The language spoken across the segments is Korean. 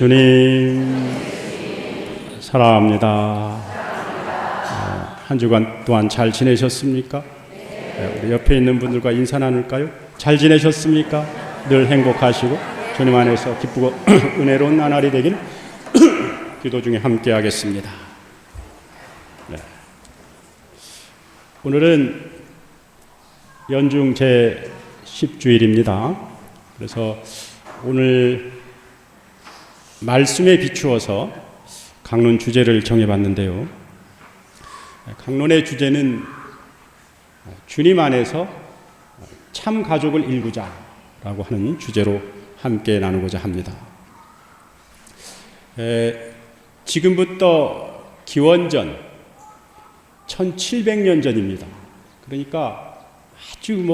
주님 사랑합니다. 한 주간 동안 잘 지내셨습니까? 우리 옆에 있는 분들과 인사 나눌까요? 잘 지내셨습니까? 늘 행복하시고 주님 안에서 기쁘고 은혜로운 나날이 되길 기도 중에 함께 하겠습니다. 네. 오늘은 연중 제10주일입니다. 그래서 오늘 말씀에 비추어서 강론 주제를 정해봤는데요. 강론의 주제는 주님 안에서 참 가족을 일구자라고 하는 주제로 함께 나누고자 합니다. 지금부터 기원전 1700년 전입니다. 그러니까 아주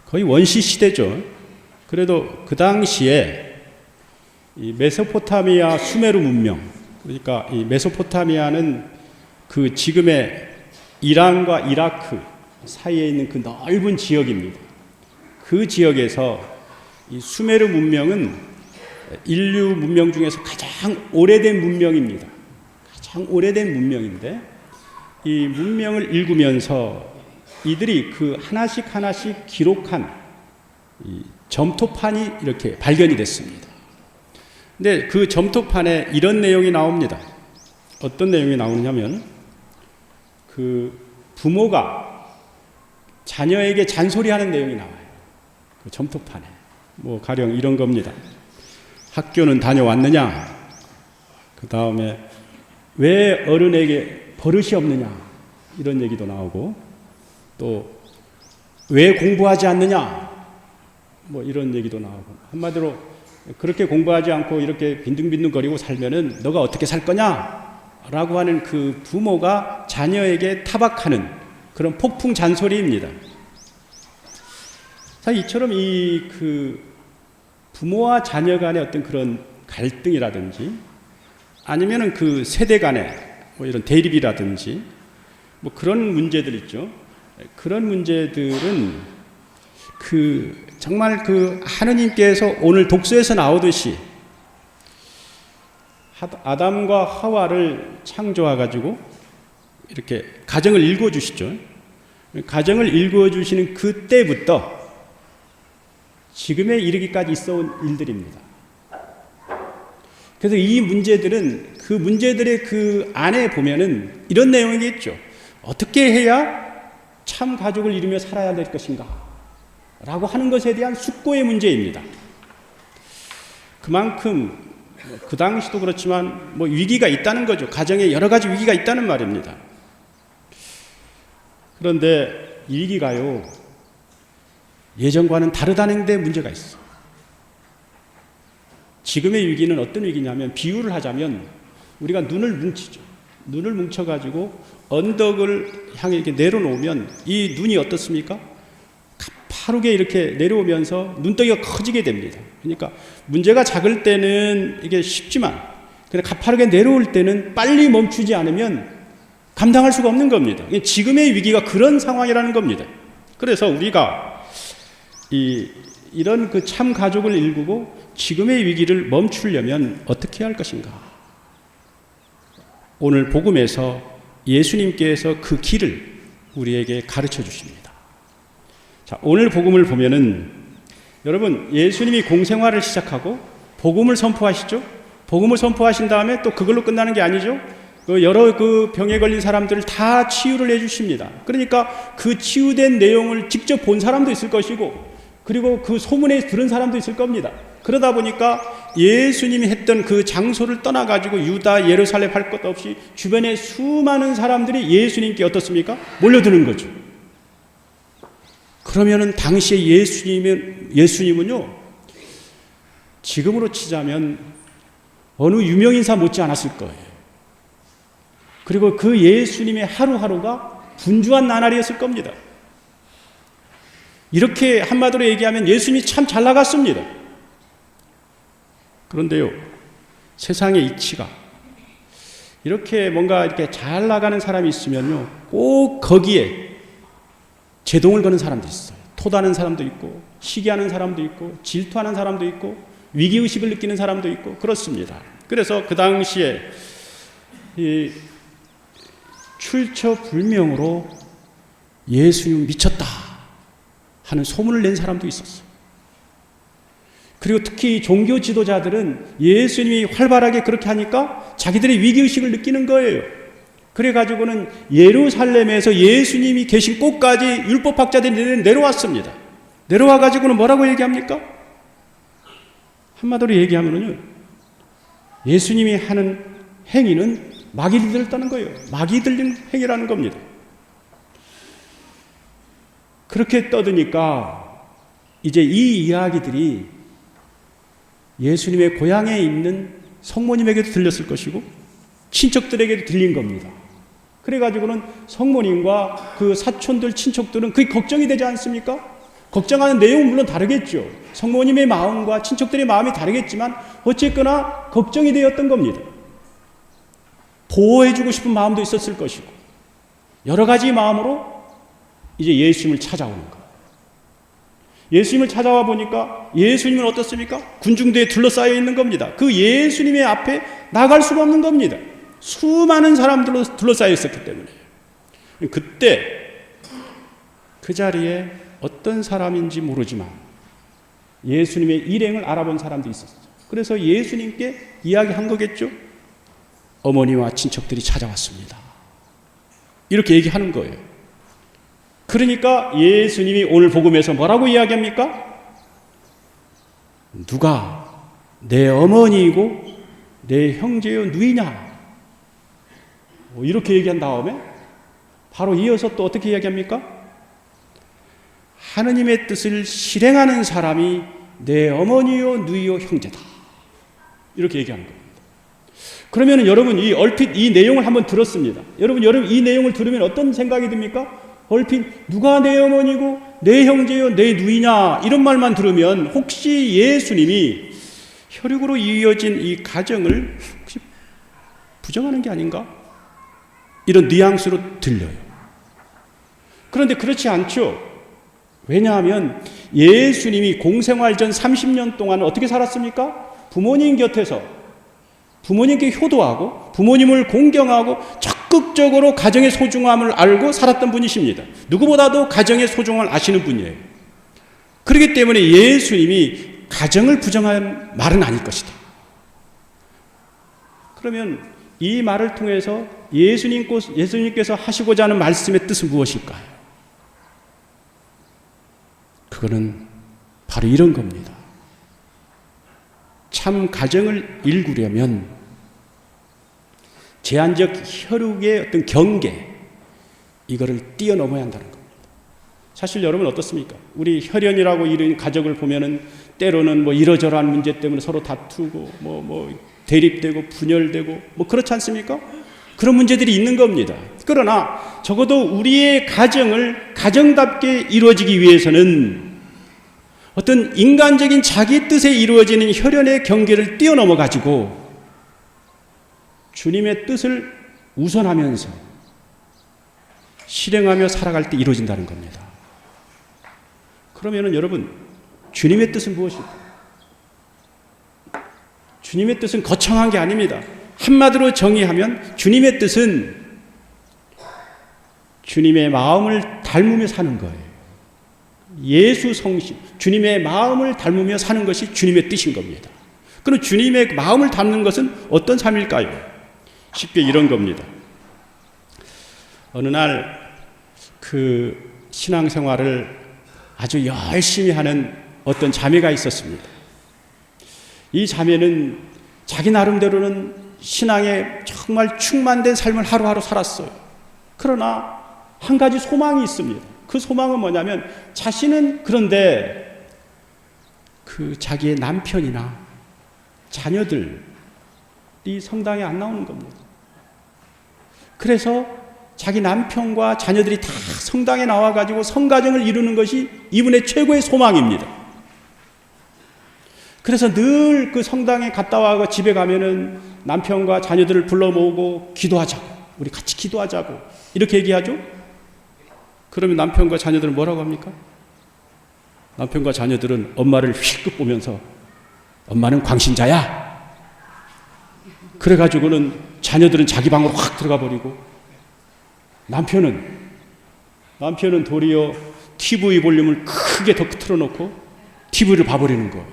거의 원시 시대죠. 그래도 그 당시에 이 메소포타미아 수메르 문명, 그러니까 이 메소포타미아는 그 지금의 이란과 이라크 사이에 있는 그 넓은 지역입니다. 그 지역에서 이 수메르 문명은 인류 문명 중에서 가장 오래된 문명입니다. 가장 오래된 문명인데 이 문명을 읽으면서 이들이 그 하나씩 기록한 이 점토판이 이렇게 발견이 됐습니다. 근데 그 점토판에 이런 내용이 나옵니다. 어떤 내용이 나오냐면 그 부모가 자녀에게 잔소리하는 내용이 나와요. 그 점토판에 가령 이런 겁니다. 학교는 다녀왔느냐? 그 다음에 왜 어른에게 버릇이 없느냐? 이런 얘기도 나오고 또 왜 공부하지 않느냐? 이런 얘기도 나오고 한마디로 그렇게 공부하지 않고 이렇게 빈둥빈둥거리고 살면은 너가 어떻게 살 거냐? 라고 하는 그 부모가 자녀에게 타박하는 그런 폭풍 잔소리입니다. 자, 이처럼 그 부모와 자녀 간의 어떤 그런 갈등이라든지 아니면은 그 세대 간의 이런 대립이라든지 그런 문제들 있죠. 그런 문제들은 정말 하느님께서 오늘 독서에서 나오듯이 아담과 하와를 창조해가지고 이렇게 가정을 일궈주시죠. 가정을 일궈주시는 그때부터 지금에 이르기까지 있어온 일들입니다. 그래서 이 문제들은 그 문제들의 그 안에 보면은 이런 내용이 있죠. 어떻게 해야 참 가족을 이루며 살아야 될 것인가? 라고 하는 것에 대한 숙고의 문제입니다. 그만큼 그 당시도 그렇지만 위기가 있다는 거죠. 가정에 여러 가지 위기가 있다는 말입니다. 그런데 이 위기가요, 예전과는 다르다는 데 문제가 있어요. 지금의 위기는 어떤 위기냐면 비유를 하자면 우리가 눈을 뭉치죠. 눈을 뭉쳐가지고 언덕을 향해 이렇게 내려놓으면 이 눈이 어떻습니까? 가파르게 이렇게 내려오면서 눈덩이가 커지게 됩니다. 그러니까 문제가 작을 때는 이게 쉽지만 가파르게 내려올 때는 빨리 멈추지 않으면 감당할 수가 없는 겁니다. 지금의 위기가 그런 상황이라는 겁니다. 그래서 우리가 이런 그 참 가족을 일구고 지금의 위기를 멈추려면 어떻게 해야 할 것인가? 오늘 복음에서 예수님께서 그 길을 우리에게 가르쳐 주십니다. 자, 오늘 복음을 보면은 여러분 예수님이 공생활을 시작하고 복음을 선포하시죠. 복음을 선포하신 다음에 또 그걸로 끝나는 게 아니죠. 여러 병에 걸린 사람들을 다 치유를 해주십니다. 그러니까 그 치유된 내용을 직접 본 사람도 있을 것이고 그리고 그 소문에 들은 사람도 있을 겁니다. 그러다 보니까 예수님이 했던 그 장소를 떠나가지고 유다, 예루살렘 할 것 없이 주변에 수많은 사람들이 예수님께 어떻습니까? 몰려드는 거죠. 그러면은 당시에 예수님은요, 지금으로 치자면 어느 유명인사 못지 않았을 거예요. 그리고 그 예수님의 하루하루가 분주한 나날이었을 겁니다. 이렇게 한마디로 얘기하면 예수님이 참 잘 나갔습니다. 그런데요, 세상의 이치가 이렇게 뭔가 이렇게 잘 나가는 사람이 있으면요, 꼭 거기에 제동을 거는 사람도 있어요. 토다는 사람도 있고, 시기하는 사람도 있고, 질투하는 사람도 있고, 위기의식을 느끼는 사람도 있고 그렇습니다. 그래서 그 당시에 이 출처불명으로 예수님 미쳤다 하는 소문을 낸 사람도 있었어요. 그리고 특히 종교 지도자들은 예수님이 활발하게 그렇게 하니까 자기들의 위기의식을 느끼는 거예요. 그래가지고는 예루살렘에서 예수님이 계신 곳까지 율법학자들이 내려왔습니다. 내려와가지고는 뭐라고 얘기합니까? 한마디로 얘기하면요, 예수님이 하는 행위는 마귀 들렸다는 거예요. 마귀 들린 행위라는 겁니다. 그렇게 떠드니까 이제 이 이야기들이 예수님의 고향에 있는 성모님에게도 들렸을 것이고 친척들에게도 들린 겁니다. 그래가지고는 성모님과 그 사촌들, 친척들은 그게 걱정이 되지 않습니까? 걱정하는 내용은 물론 다르겠죠. 성모님의 마음과 친척들의 마음이 다르겠지만 어쨌거나 걱정이 되었던 겁니다. 보호해주고 싶은 마음도 있었을 것이고 여러 가지 마음으로 이제 예수님을 찾아오는 거예요. 예수님을 찾아와 보니까 예수님은 어떻습니까? 군중대에 둘러싸여 있는 겁니다. 그 예수님의 앞에 나갈 수가 없는 겁니다. 수많은 사람들로 둘러싸여 있었기 때문에. 그때 그 자리에 어떤 사람인지 모르지만 예수님의 일행을 알아본 사람도 있었어요. 그래서 예수님께 이야기한 거겠죠. 어머니와 친척들이 찾아왔습니다. 이렇게 얘기하는 거예요. 그러니까 예수님이 오늘 복음에서 뭐라고 이야기합니까? 누가 내 어머니이고 내 형제요 누이냐? 이렇게 얘기한 다음에 바로 이어서 또 어떻게 이야기합니까? 하느님의 뜻을 실행하는 사람이 내 어머니요 누이요 형제다. 이렇게 얘기하는 겁니다. 그러면 여러분 이 얼핏 이 내용을 한번 들었습니다. 여러분 이 내용을 들으면 어떤 생각이 듭니까? 얼핏 누가 내 어머니고 내 형제요 내 누이냐 이런 말만 들으면 혹시 예수님이 혈육으로 이어진 이 가정을 혹시 부정하는 게 아닌가? 이런 뉘앙스로 들려요. 그런데 그렇지 않죠. 왜냐하면 예수님이 공생활 전 30년 동안 어떻게 살았습니까? 부모님 곁에서 부모님께 효도하고 부모님을 공경하고 적극적으로 가정의 소중함을 알고 살았던 분이십니다. 누구보다도 가정의 소중함을 아시는 분이에요. 그렇기 때문에 예수님이 가정을 부정한 말은 아닐 것이다. 그러면 이 말을 통해서 예수님께서 하시고자 하는 말씀의 뜻은 무엇일까요? 그거는 바로 이런 겁니다. 참 가정을 일구려면 제한적 혈육의 어떤 경계 이거를 뛰어넘어야 한다는 겁니다. 사실 여러분 어떻습니까? 우리 혈연이라고 이런 가족을 보면은 때로는 뭐 이러저러한 문제 때문에 서로 다투고 뭐 대립되고 분열되고 뭐 그렇지 않습니까? 그런 문제들이 있는 겁니다. 그러나 적어도 우리의 가정을 가정답게 이루어지기 위해서는 어떤 인간적인 자기 뜻에 이루어지는 혈연의 경계를 뛰어넘어 가지고 주님의 뜻을 우선하면서 실행하며 살아갈 때 이루어진다는 겁니다. 그러면은 여러분 주님의 뜻은 무엇일까요? 주님의 뜻은 거창한 게 아닙니다. 한마디로 정의하면 주님의 뜻은 주님의 마음을 닮으며 사는 거예요. 예수 성심, 주님의 마음을 닮으며 사는 것이 주님의 뜻인 겁니다. 그럼 주님의 마음을 닮는 것은 어떤 삶일까요? 쉽게 이런 겁니다. 어느 날 그 신앙생활을 아주 열심히 하는 어떤 자매가 있었습니다. 이 자매는 자기 나름대로는 신앙에 정말 충만된 삶을 하루하루 살았어요. 그러나 한 가지 소망이 있습니다. 그 소망은 뭐냐면 자신은 그런데 그 자기의 남편이나 자녀들이 성당에 안 나오는 겁니다. 그래서 자기 남편과 자녀들이 다 성당에 나와가지고 성가정을 이루는 것이 이분의 최고의 소망입니다. 그래서 늘 그 성당에 갔다 와서 집에 가면은 남편과 자녀들을 불러 모으고 기도하자고, 우리 같이 기도하자고 이렇게 얘기하죠. 그러면 남편과 자녀들은 뭐라고 합니까? 남편과 자녀들은 엄마를 힐끗 보면서 엄마는 광신자야. 그래가지고는 자녀들은 자기 방으로 확 들어가 버리고, 남편은 도리어 TV 볼륨을 크게 더 틀어놓고 TV를 봐버리는 거.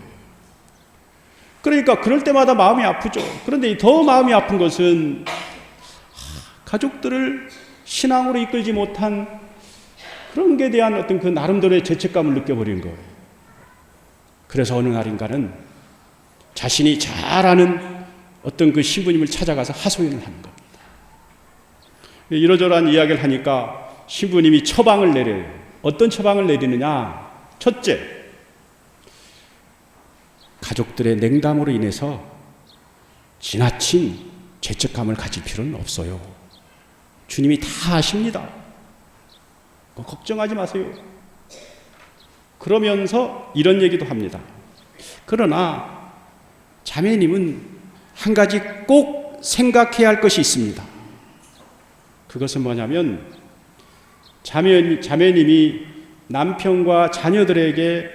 그러니까 그럴 때마다 마음이 아프죠. 그런데 더 마음이 아픈 것은 가족들을 신앙으로 이끌지 못한 그런 게 대한 어떤 그 나름대로의 죄책감을 느껴버리는 거예요. 그래서 어느 날인가는 자신이 잘 아는 어떤 그 신부님을 찾아가서 하소연을 하는 겁니다. 이러저러한 이야기를 하니까 신부님이 처방을 내려요. 어떤 처방을 내리느냐? 첫째, 가족들의 냉담으로 인해서 지나친 죄책감을 가질 필요는 없어요. 주님이 다 아십니다. 걱정하지 마세요. 그러면서 이런 얘기도 합니다. 그러나 자매님은 한 가지 꼭 생각해야 할 것이 있습니다. 그것은 뭐냐면 자매님이 남편과 자녀들에게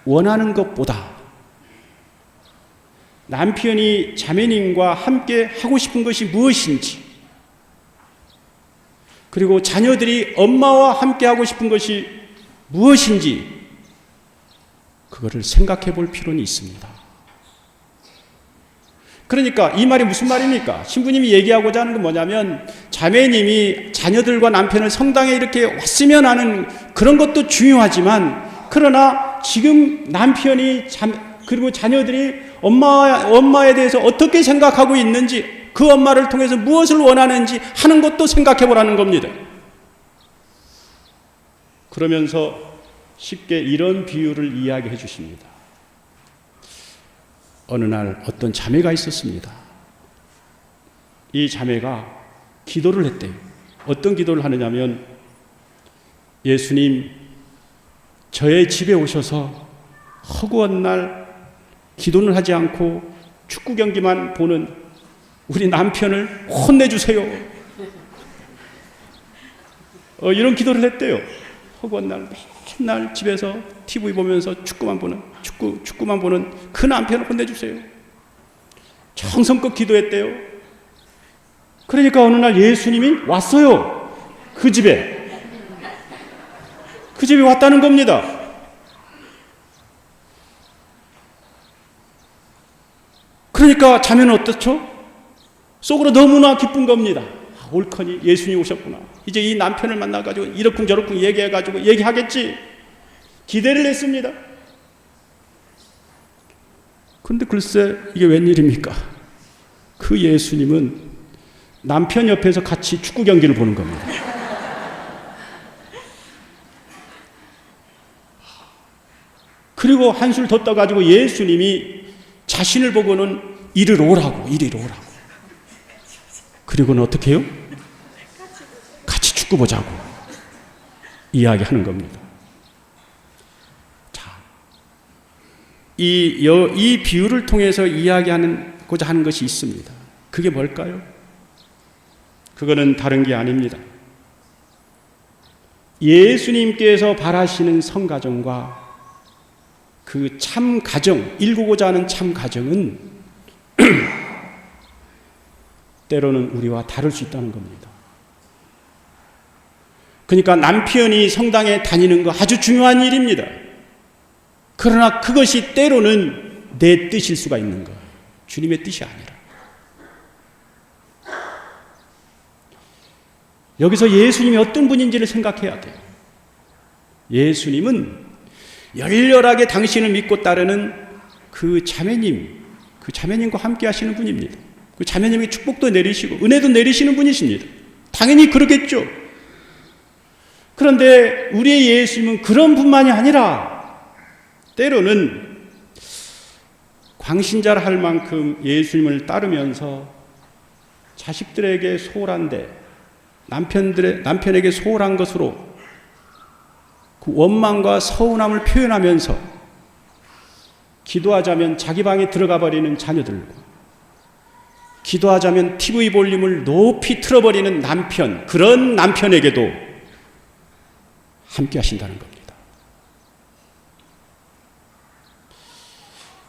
원하는 것보다 남편이 자매님과 함께 하고 싶은 것이 무엇인지, 그리고 자녀들이 엄마와 함께 하고 싶은 것이 무엇인지 그거를 생각해 볼 필요는 있습니다. 그러니까 이 말이 무슨 말입니까? 신부님이 얘기하고자 하는 건 뭐냐면 자매님이 자녀들과 남편을 성당에 이렇게 왔으면 하는 그런 것도 중요하지만, 그러나 지금 남편이 그리고 자녀들이 엄마에 대해서 어떻게 생각하고 있는지, 그 엄마를 통해서 무엇을 원하는지 하는 것도 생각해 보라는 겁니다. 그러면서 쉽게 이런 비유를 이야기해 주십니다. 어느 날 어떤 자매가 있었습니다. 이 자매가 기도를 했대요. 어떤 기도를 하느냐면, 예수님, 저의 집에 오셔서 허구한 날 기도는 하지 않고 축구 경기만 보는 우리 남편을 혼내주세요. 이런 기도를 했대요. 허구한 날 맨날 집에서 TV 보면서 축구만 보는 그 남편을 혼내주세요. 정성껏 기도했대요. 그러니까 어느 날 예수님이 왔어요. 그 집에 왔다는 겁니다. 그러니까 자매는 어떻죠? 속으로 너무나 기쁜 겁니다. 옳거니 예수님이 오셨구나. 이제 이 남편을 만나가지고 이러쿵저러쿵 얘기하겠지. 기대를 했습니다. 근데 글쎄 이게 웬일입니까? 그 예수님은 남편 옆에서 같이 축구 경기를 보는 겁니다. 그리고 한술 더 떠가지고 예수님이 자신을 보고는 이리로 오라고. 그리고는 어떻게 해요? 같이 축구 보자고 이야기하는 겁니다. 자, 이 비유를 통해서 이야기하고자 하는 것이 있습니다. 그게 뭘까요? 그거는 다른 게 아닙니다. 예수님께서 바라시는 성가정과 그 참 가정, 일구고자 하는 참 가정은 때로는 우리와 다를 수 있다는 겁니다. 그러니까 남편이 성당에 다니는 거 아주 중요한 일입니다. 그러나 그것이 때로는 내 뜻일 수가 있는 거예요. 주님의 뜻이 아니라. 여기서 예수님이 어떤 분인지를 생각해야 돼요. 예수님은 열렬하게 당신을 믿고 따르는 그 자매님과 함께 하시는 분입니다. 그 자매님에게 축복도 내리시고 은혜도 내리시는 분이십니다. 당연히 그러겠죠. 그런데 우리의 예수님은 그런 분만이 아니라 때로는 광신자라 할 만큼 예수님을 따르면서 자식들에게 소홀한데 남편에게 소홀한 것으로 그 원망과 서운함을 표현하면서 기도하자면 자기 방에 들어가 버리는 자녀들과 기도하자면 TV 볼륨을 높이 틀어버리는 남편, 그런 남편에게도 함께 하신다는 겁니다.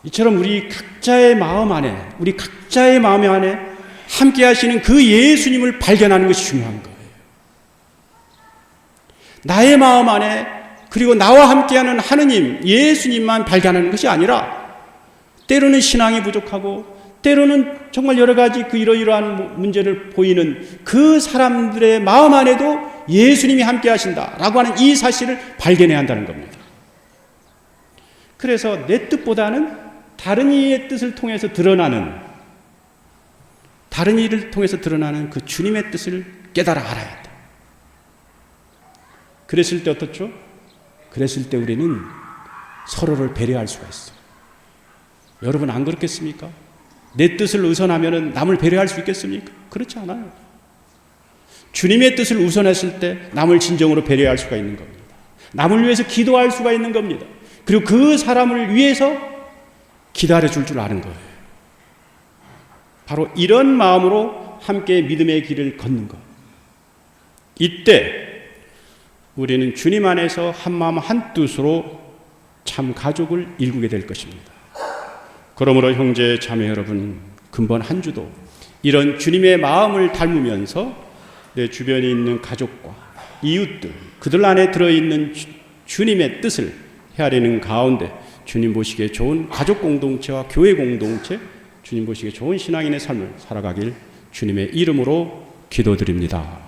이처럼 우리 각자의 마음 안에, 우리 각자의 마음 안에 함께 하시는 그 예수님을 발견하는 것이 중요한 거예요. 나의 마음 안에, 그리고 나와 함께하는 하느님, 예수님만 발견하는 것이 아니라 때로는 신앙이 부족하고 때로는 정말 여러 가지 그 이러이러한 문제를 보이는 그 사람들의 마음 안에도 예수님이 함께 하신다라고 하는 이 사실을 발견해야 한다는 겁니다. 그래서 내 뜻보다는 다른 이의 뜻을 통해서 드러나는, 다른 이를 통해서 드러나는 그 주님의 뜻을 깨달아 알아야 한다. 그랬을 때 어떻죠? 그랬을 때 우리는 서로를 배려할 수가 있어요. 여러분 안 그렇겠습니까? 내 뜻을 우선하면 남을 배려할 수 있겠습니까? 그렇지 않아요. 주님의 뜻을 우선했을 때 남을 진정으로 배려할 수가 있는 겁니다. 남을 위해서 기도할 수가 있는 겁니다. 그리고 그 사람을 위해서 기다려줄 줄 아는 거예요. 바로 이런 마음으로 함께 믿음의 길을 걷는 것. 이때 우리는 주님 안에서 한마음 한뜻으로 참 가족을 이루게 될 것입니다. 그러므로 형제 자매 여러분, 근본 한 주도 이런 주님의 마음을 닮으면서 내 주변에 있는 가족과 이웃들, 그들 안에 들어있는 주님의 뜻을 헤아리는 가운데 주님 보시기에 좋은 가족 공동체와 교회 공동체, 주님 보시기에 좋은 신앙인의 삶을 살아가길 주님의 이름으로 기도드립니다.